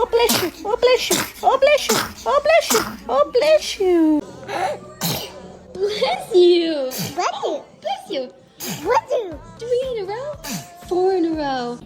Oh, bless you. Oh, bless you. Oh, bless you. Oh, bless you. Oh, bless you. Bless you. Bless you. Bless you. Bless you. 3 in a row? 4 in a row.